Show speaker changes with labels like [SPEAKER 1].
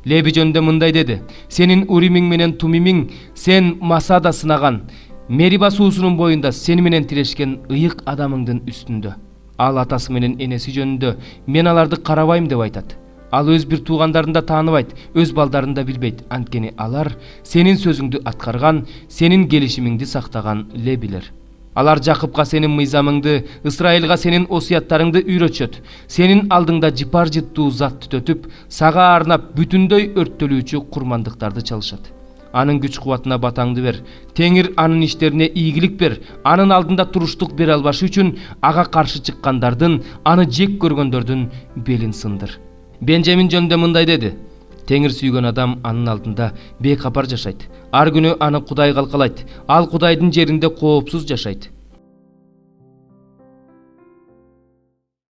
[SPEAKER 1] Леби жөнүндө мындай деди: сенин Уримиң менен Тумимиң сен Масада сынаган, Мериба суусунун боюнда сени менен тирешкен ыйык адамыңдын үстүндө. Ал атасы менен энеси жөнүндө мен аларды карабайм деп айтат. Ал өз бир туугандарын да тааныбайт, өз балдарын да билбейт. Анткени алар сенин сөзүңдү аткарган, сенин келишимиңди сактаган лебилер. Алар Жакыпка сенин мыйзамыңды, Ысрайылга сенин осуяттарыңды үйрөтүшөт. Сенин алдыңда жыпар жыттуу зат түтөтүп, сага арнап бүтүндөй өрттөлүүчү курмандыктарды чалышат. Анын күч кубатына батаңды бер. Теңир анын иштерине ийгилик бер. Анын алдында туруштук бере албашы үчүн ага каршы чыккандардын, аны жек көргөндөрдүн белин сындыр. Бенжамин жөнүндө мындай деди: Теңир сүйгөн адам анын алдында бейкапар жашайт. Ар күнү аны Кудай калкалайт. Ал Кудайдын жеринде коопсуз жашайт.